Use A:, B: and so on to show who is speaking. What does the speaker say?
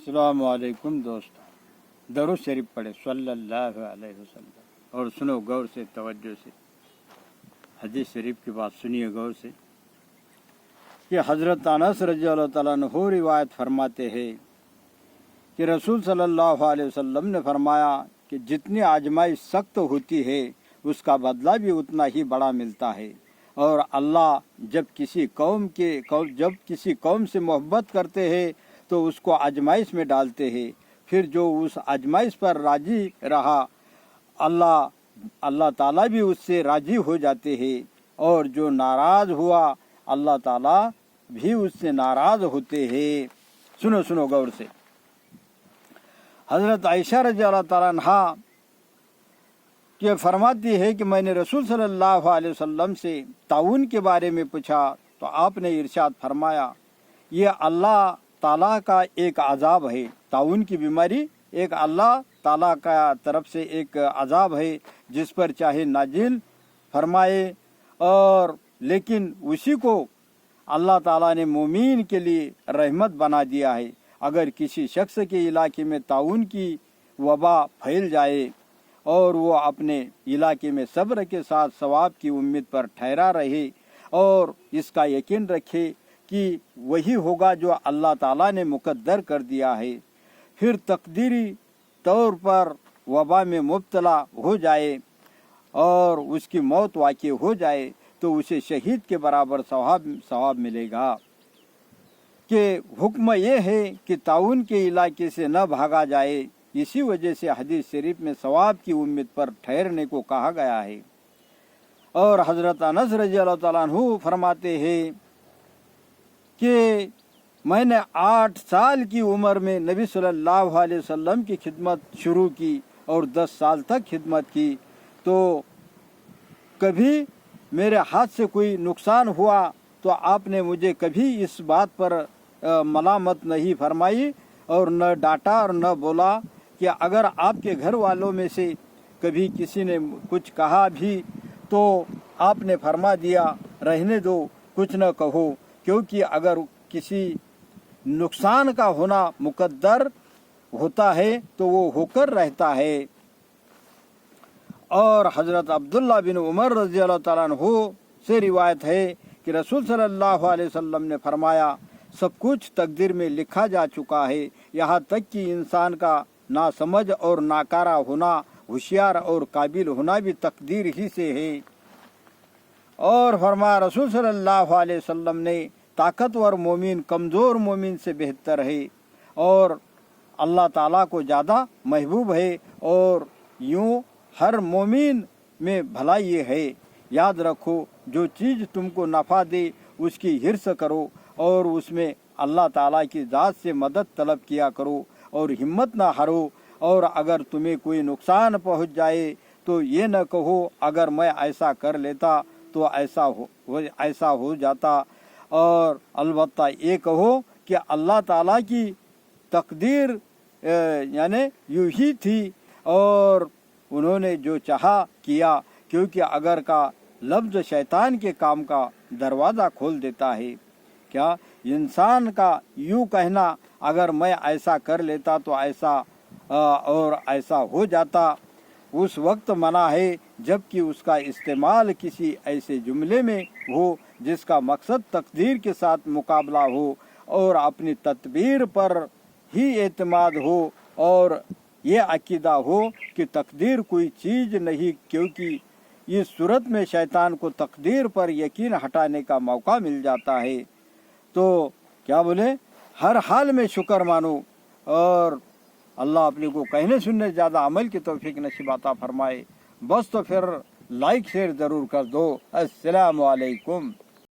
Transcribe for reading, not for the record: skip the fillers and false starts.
A: السلام علیکم دوستو، درود شریف پڑھے صلی اللہ علیہ وسلم اور سنو غور سے، توجہ سے، حدیث شریف کی بات سنیے غور سے کہ حضرت انس رضی اللہ تعالیٰ عنہ روایت فرماتے ہیں کہ رسول صلی اللہ علیہ وسلم نے فرمایا کہ جتنی آزمائش سخت ہوتی ہے اس کا بدلہ بھی اتنا ہی بڑا ملتا ہے، اور اللہ جب کسی قوم سے محبت کرتے ہیں تو اس کو آزمائش میں ڈالتے ہیں، پھر جو اس آزمائش پر راضی رہا اللہ تعالیٰ بھی اس سے راضی ہو جاتے ہیں، اور جو ناراض ہوا اللہ تعالیٰ بھی اس سے ناراض ہوتے ہیں۔ سنو غور سے، حضرت عائشہ رضی اللہ تعالیٰ عنہ کہ فرماتی ہے کہ میں نے رسول صلی اللہ علیہ وسلم سے طاعون کے بارے میں پوچھا تو آپ نے ارشاد فرمایا یہ اللہ تعالیٰ کا ایک عذاب ہے، طاعون کی بیماری ایک اللہ تعالیٰ کا طرف سے ایک عذاب ہے جس پر چاہے نازل فرمائے، اور لیکن اسی کو اللہ تعالیٰ نے مومین کے لیے رحمت بنا دیا ہے۔ اگر کسی شخص کے علاقے میں طاعون کی وبا پھیل جائے اور وہ اپنے علاقے میں صبر کے ساتھ ثواب کی امید پر ٹھہرا رہے اور اس کا یقین رکھے کہ وہی ہوگا جو اللہ تعالیٰ نے مقدر کر دیا ہے، پھر تقدیری طور پر وبا میں مبتلا ہو جائے اور اس کی موت واقع ہو جائے تو اسے شہید کے برابر ثواب ملے گا۔ کہ حکم یہ ہے کہ طاعون کے علاقے سے نہ بھاگا جائے، اسی وجہ سے حدیث شریف میں ثواب کی امید پر ٹھہرنے کو کہا گیا ہے۔ اور حضرت انس رضی اللہ تعالیٰ عنہ فرماتے ہیں کہ میں نے 8 سال کی عمر میں نبی صلی اللہ علیہ وسلم کی خدمت شروع کی اور 10 سال تک خدمت کی، تو کبھی میرے ہاتھ سے کوئی نقصان ہوا تو آپ نے مجھے کبھی اس بات پر ملامت نہیں فرمائی اور نہ ڈانٹا اور نہ بولا کہ اگر آپ کے گھر والوں میں سے کبھی کسی نے کچھ کہا بھی تو آپ نے فرما دیا رہنے دو، کچھ نہ کہو، کیونکہ اگر کسی نقصان کا ہونا مقدر ہوتا ہے تو وہ ہو کر رہتا ہے۔ اور حضرت عبداللہ بن عمر رضی اللہ تعالیٰ عنہ سے روایت ہے کہ رسول صلی اللہ علیہ وسلم نے فرمایا سب کچھ تقدیر میں لکھا جا چکا ہے، یہاں تک کہ انسان کا ناسمجھ اور ناکارہ ہونا، ہوشیار اور قابل ہونا بھی تقدیر ہی سے ہے۔ اور فرمایا رسول صلی اللہ علیہ وسلم نے طاقتور مومن کمزور مومن سے بہتر ہے اور اللہ تعالیٰ کو زیادہ محبوب ہے، اور یوں ہر مومن میں بھلائی ہے۔ یاد رکھو جو چیز تم کو نفع دے اس کی حرص کرو اور اس میں اللہ تعالیٰ کی ذات سے مدد طلب کیا کرو اور ہمت نہ ہارو، اور اگر تمہیں کوئی نقصان پہنچ جائے تو یہ نہ کہو اگر میں ایسا کر لیتا تو ایسا ہو جاتا، اور البتہ یہ کہو کہ اللہ تعالیٰ کی تقدیر یعنی یوں ہی تھی اور انہوں نے جو چاہا کیا، کیونکہ اگر کا لفظ شیطان کے کام کا دروازہ کھول دیتا ہے۔ کیا انسان کا یوں کہنا اگر میں ایسا کر لیتا تو ایسا اور ایسا ہو جاتا اس وقت منع ہے جبکہ اس کا استعمال کسی ایسے جملے میں ہو جس کا مقصد تقدیر کے ساتھ مقابلہ ہو اور اپنی تدبیر پر ہی اعتماد ہو اور یہ عقیدہ ہو کہ تقدیر کوئی چیز نہیں، کیونکہ اس صورت میں شیطان کو تقدیر پر یقین ہٹانے کا موقع مل جاتا ہے۔ تو کیا بولے، ہر حال میں شکر مانو، اور اللہ اپنے کو کہنے سننے زیادہ عمل کی توفیق نصیب عطا فرمائے۔ بس تو پھر لائک شیئر ضرور کر دو۔ السلام علیکم۔